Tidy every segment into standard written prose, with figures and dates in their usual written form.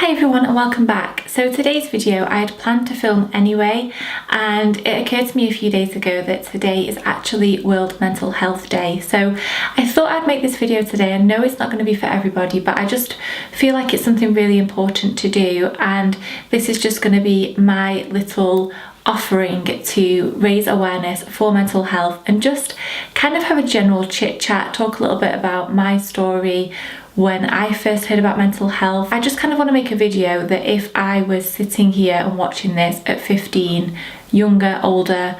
Hi everyone and welcome back. So today's video I had planned to film anyway, and it occurred to me a few days ago that today is actually World Mental Health Day. So I thought I'd make this video today. I know it's not going to be for everybody, but I just feel like it's something really important to do, and this is just going to be my little offering to raise awareness for mental health and just kind of have a general chit chat, talk a little bit about my story when I first heard about mental health. I just kind of want to make a video that if I was sitting here and watching this at 15, younger, older,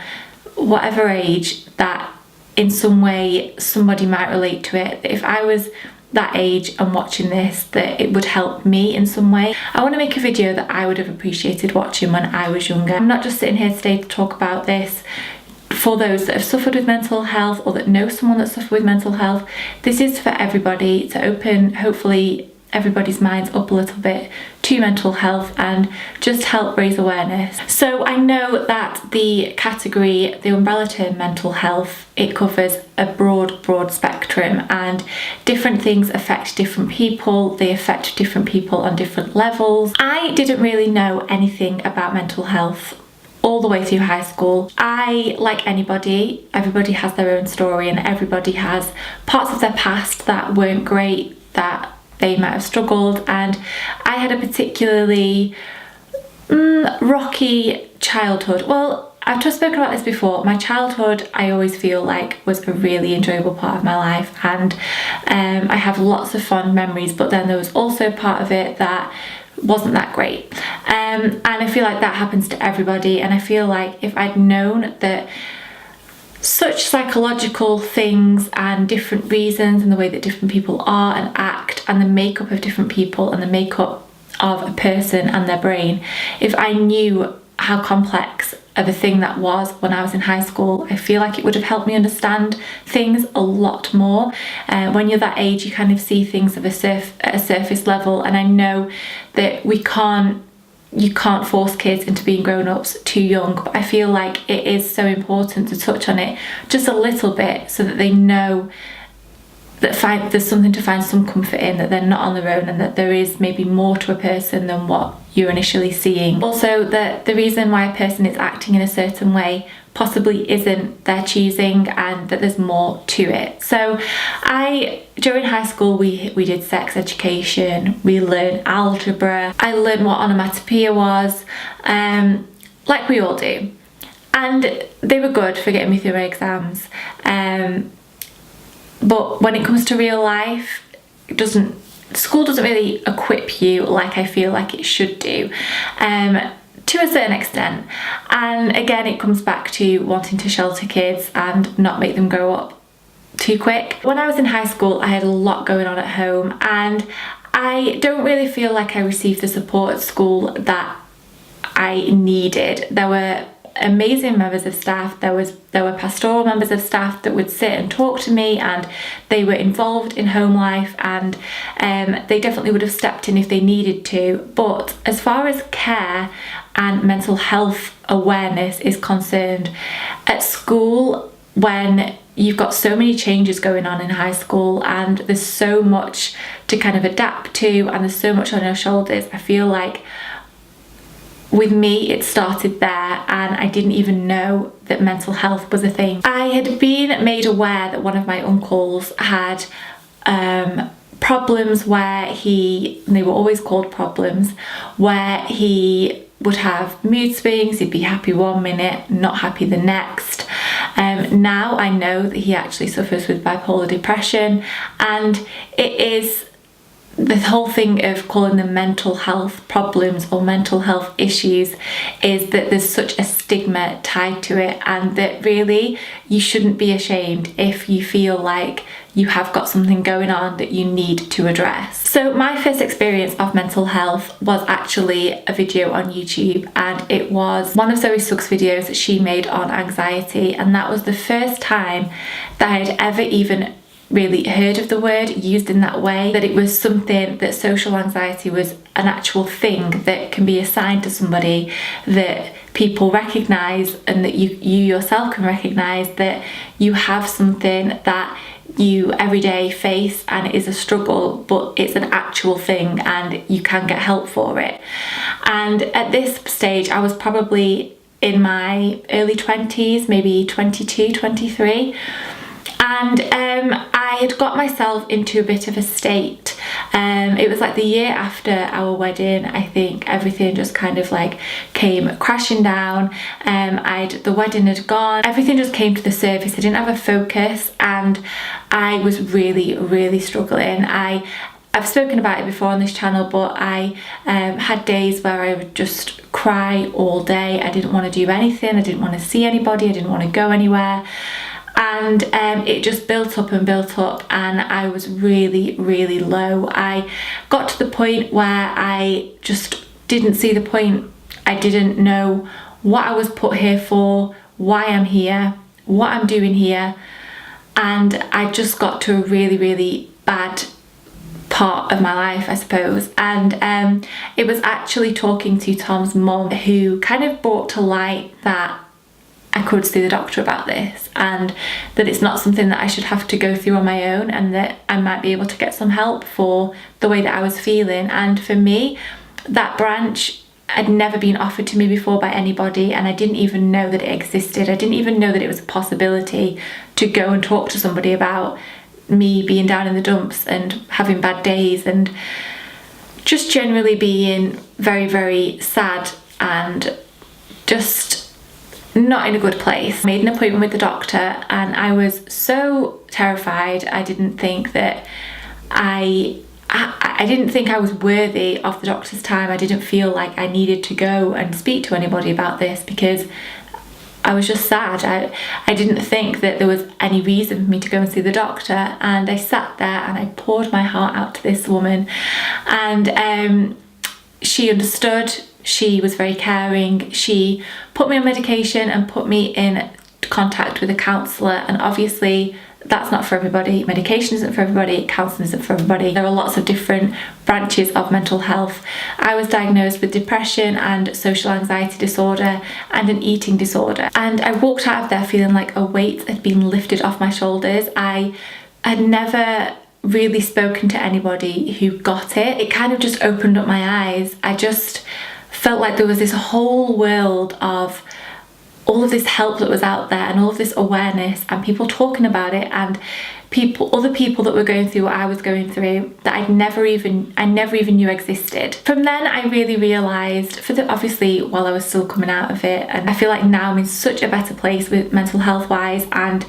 whatever age, that in some way somebody might relate to it, that if I was that age and watching this, that it would help me in some way. I want to make a video that I would have appreciated watching when I was younger. I'm not just sitting here today to talk about this for those that have suffered with mental health or that know someone that suffered with mental health. This is for everybody, to open hopefully everybody's minds up a little bit to mental health and just help raise awareness. So I know that the category, the umbrella term mental health, it covers a broad spectrum, and different things affect different people. They affect different people on different levels. I didn't really know anything about mental health all the way through high school. Like everybody has their own story, and everybody has parts of their past that weren't great, that they might have struggled, and I had a particularly rocky childhood. Well, I've just spoken about this before. My childhood, I always feel like, was a really enjoyable part of my life, and I have lots of fond memories, but then there was also part of it that wasn't that great, and I feel like that happens to everybody. And I feel like if I'd known that such psychological things and different reasons and the way that different people are and act and the makeup of different people and the makeup of a person and their brain, if I knew how complex of a thing that was when I was in high school, I feel like it would have helped me understand things a lot more. When you're that age, you kind of see things at a surface level, and I know that you can't force kids into being grown-ups too young, but I feel like it is so important to touch on it just a little bit so that they know that there's something to find some comfort in, that they're not on their own, and that there is maybe more to a person than what you're initially seeing. Also, that the reason why a person is acting in a certain way possibly isn't their choosing, and that there's more to it. So during high school we did sex education, we learned algebra, I learned what onomatopoeia was, like we all do, and they were good for getting me through my exams, but when it comes to real life, school doesn't really equip you like I feel like it should do, to a certain extent. And again, it comes back to wanting to shelter kids and not make them grow up too quick. When I was in high school, I had a lot going on at home, and I don't really feel like I received the support at school that I needed. There were amazing members of staff. There were pastoral members of staff that would sit and talk to me, and they were involved in home life, and they definitely would have stepped in if they needed to. But as far as care and mental health awareness is concerned, at school, when you've got so many changes going on in high school and there's so much to kind of adapt to and there's so much on your shoulders, I feel like with me it started there, and I didn't even know that mental health was a thing. I had been made aware that one of my uncles had problems where they were always called problems, where he would have mood swings. He'd be happy one minute, not happy the next. Now I know that he actually suffers with bipolar depression, and it is the whole thing of calling them mental health problems or mental health issues is that there's such a stigma tied to it, and that really you shouldn't be ashamed if you feel like you have got something going on that you need to address. So my first experience of mental health was actually a video on YouTube, and it was one of Zoe Suggs' videos that she made on anxiety, and that was the first time that I had ever even really heard of the word used in that way, that it was something, that social anxiety was an actual thing that can be assigned to somebody, that people recognise, and that you yourself can recognise that you have something that you every day face, and it is a struggle, but it's an actual thing and you can get help for it. And at this stage I was probably in my early 20s, maybe 22, 23. And I had got myself into a bit of a state. It was like the year after our wedding. I think everything just kind of like came crashing down. The wedding had gone. Everything just came to the surface. I didn't have a focus, and I was really, really struggling. I've spoken about it before on this channel, but I had days where I would just cry all day. I didn't want to do anything. I didn't want to see anybody. I didn't want to go anywhere. And it just built up and built up, and I was really, really low. I got to the point where I just didn't see the point. I didn't know what I was put here for, why I'm here, what I'm doing here, and I just got to a really, really bad part of my life, I suppose. And it was actually talking to Tom's mum who kind of brought to light that I could see the doctor about this, and that it's not something that I should have to go through on my own, and that I might be able to get some help for the way that I was feeling. And for me, that branch had never been offered to me before by anybody, and I didn't even know that it existed. I didn't even know that it was a possibility to go and talk to somebody about me being down in the dumps and having bad days and just generally being very, very sad and just not in a good place. I made an appointment with the doctor, and I was so terrified. I didn't think that I didn't think I was worthy of the doctor's time. I didn't feel like I needed to go and speak to anybody about this because I was just sad. I didn't think that there was any reason for me to go and see the doctor, and I sat there and I poured my heart out to this woman, and she understood. She was very caring. She put me on medication and put me in contact with a counsellor, and obviously that's not for everybody. Medication isn't for everybody, counselling isn't for everybody. There are lots of different branches of mental health. I was diagnosed with depression and social anxiety disorder and an eating disorder, and I walked out of there feeling like a weight had been lifted off my shoulders. I had never really spoken to anybody who got it. It kind of just opened up my eyes. I just felt like there was this whole world of all of this help that was out there, and all of this awareness, and people talking about it, and other people that were going through what I was going through that I never even knew existed. From then I really realised, obviously while I was still coming out of it, and I feel like now I'm in such a better place with mental health wise, and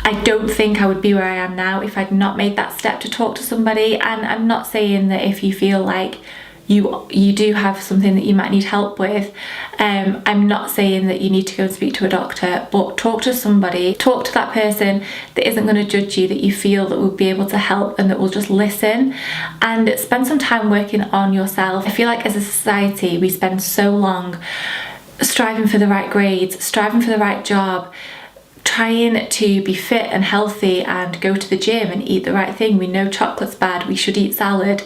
I don't think I would be where I am now if I'd not made that step to talk to somebody. And I'm not saying that if you feel like you do have something that you might need help with, I'm not saying that you need to go and speak to a doctor, but talk to somebody, talk to that person that isn't going to judge you, that you feel that will be able to help and that will just listen, and spend some time working on yourself. I feel like as a society we spend so long striving for the right grades, striving for the right job, trying to be fit and healthy and go to the gym and eat the right thing. We know chocolate's bad, we should eat salad.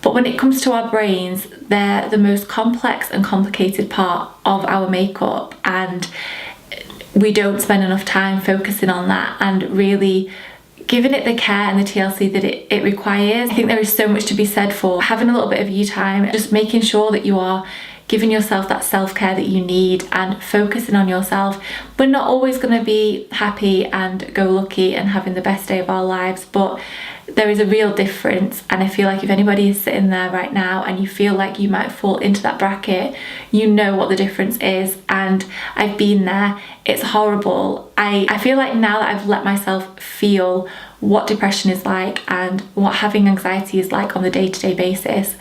But when it comes to our brains, they're the most complex and complicated part of our makeup, and we don't spend enough time focusing on that and really giving it the care and the TLC that it requires. I think there is so much to be said for having a little bit of you time, just making sure that you are giving yourself that self-care that you need and focusing on yourself. We're not always going to be happy and go lucky and having the best day of our lives, but there is a real difference. And I feel like if anybody is sitting there right now and you feel like you might fall into that bracket, you know what the difference is. And I've been there. It's horrible. I feel like now that I've let myself feel what depression is like and what having anxiety is like on the day-to-day basis,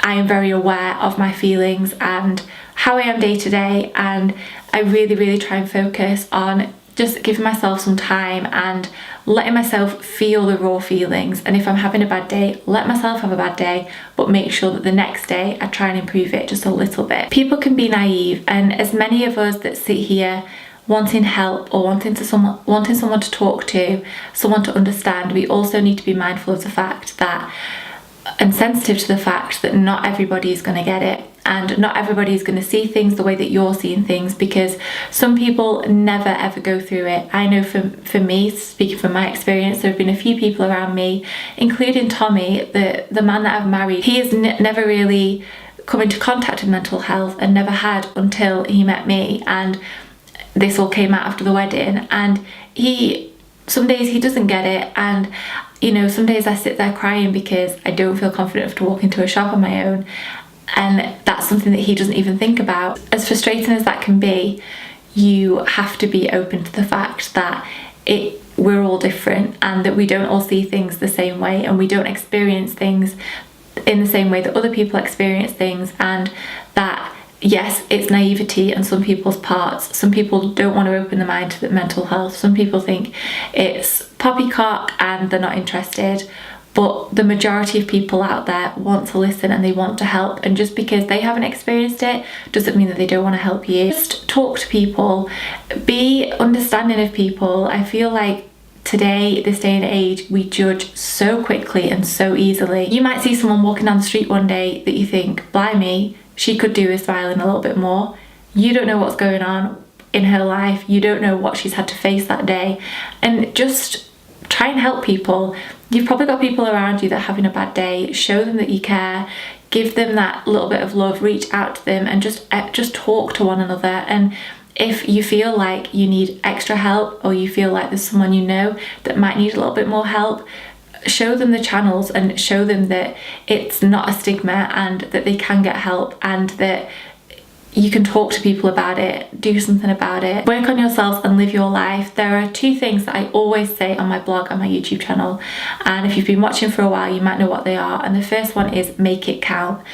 I am very aware of my feelings and how I am day to day, and I really, really try and focus on just giving myself some time and letting myself feel the raw feelings. And if I'm having a bad day, let myself have a bad day, but make sure that the next day I try and improve it just a little bit. People can be naive, and as many of us that sit here wanting help or wanting someone to talk to, someone to understand, we also need to be mindful of the fact that and sensitive to the fact that not everybody is going to get it, and not everybody is going to see things the way that you're seeing things, because some people never ever go through it. I know for me, speaking from my experience, there have been a few people around me, including Tommy, the man that I've married. He has never really come into contact with mental health, and never had until he met me, and this all came out after the wedding. And some days he doesn't get it, and you know, some days I sit there crying because I don't feel confident enough to walk into a shop on my own, and that's something that he doesn't even think about. As frustrating as that can be, you have to be open to the fact that we're all different, and that we don't all see things the same way, and we don't experience things in the same way that other people experience things, and that yes, it's naivety on some people's parts. Some people don't want to open their mind to mental health. Some people think it's poppycock and they're not interested. But the majority of people out there want to listen and they want to help. And just because they haven't experienced it doesn't mean that they don't want to help you. Just talk to people. Be understanding of people. I feel like today, this day and age, we judge so quickly and so easily. You might see someone walking down the street one day that you think, blimey, she could do with smiling a little bit more. You don't know what's going on in her life. You don't know what she's had to face that day. And just try and help people. You've probably got people around you that are having a bad day. Show them that you care. Give them that little bit of love. Reach out to them and just talk to one another. And if you feel like you need extra help, or you feel like there's someone you know that might need a little bit more help, show them the channels and show them that it's not a stigma, and that they can get help, and that you can talk to people about it, do something about it. Work on yourselves and live your life. There are two things that I always say on my blog and my YouTube channel, and if you've been watching for a while you might know what they are. And the first one is make it count.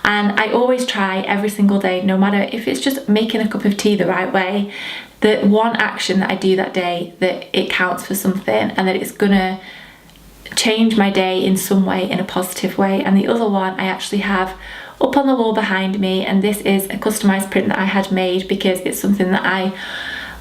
And I always try every single day, no matter if it's just making a cup of tea the right way, that one action that I do that day, that it counts for something, and that it's gonna change my day in some way, in a positive way. And the other one I actually have up on the wall behind me, and this is a customized print that I had made because it's something that I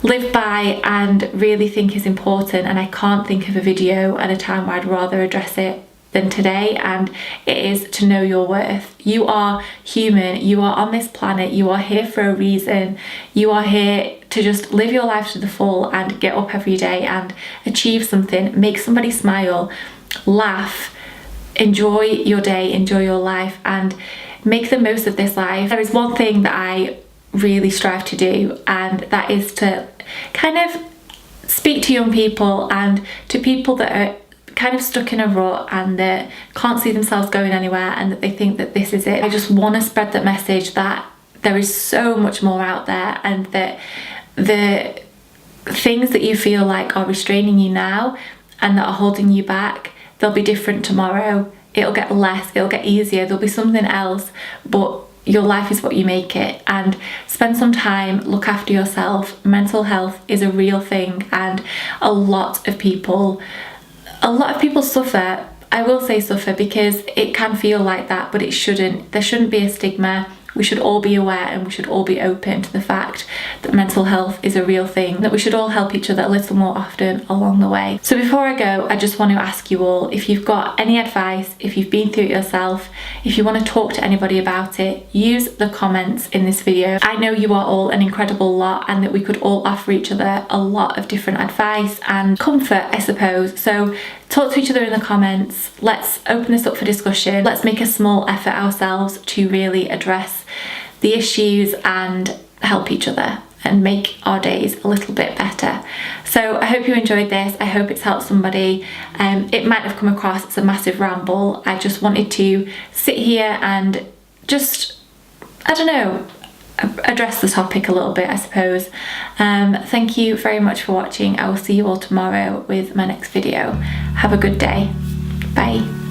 live by and really think is important, and I can't think of a video at a time where I'd rather address it than today, and it is to know your worth. You are human, you are on this planet, you are here for a reason. You are here to just live your life to the full and get up every day and achieve something, make somebody smile, laugh, enjoy your day, enjoy your life, and make the most of this life. There is one thing that I really strive to do, and that is to kind of speak to young people and to people that are kind of stuck in a rut and that can't see themselves going anywhere, and that they think that this is it. I just want to spread that message that there is so much more out there, and that the things that you feel like are restraining you now and that are holding you back, they'll be different tomorrow. It'll get less, it'll get easier, there'll be something else, but your life is what you make it. And spend some time, look after yourself. Mental health is a real thing, and a lot of people suffer. I will say suffer because it can feel like that, but it shouldn't. There shouldn't be a stigma. We should all be aware, and we should all be open to the fact that mental health is a real thing, that we should all help each other a little more often along the way. So before I go, I just want to ask you all, if you've got any advice, if you've been through it yourself, if you want to talk to anybody about it, use the comments in this video. I know you are all an incredible lot, and that we could all offer each other a lot of different advice and comfort, I suppose. So talk to each other in the comments. Let's open this up for discussion. Let's make a small effort ourselves to really address the issues and help each other and make our days a little bit better. So I hope you enjoyed this. I hope it's helped somebody. It might have come across as a massive ramble. I just wanted to sit here and just, I don't know, address the topic a little bit, I suppose. Thank you very much for watching. I will see you all tomorrow with my next video. Have a good day. Bye.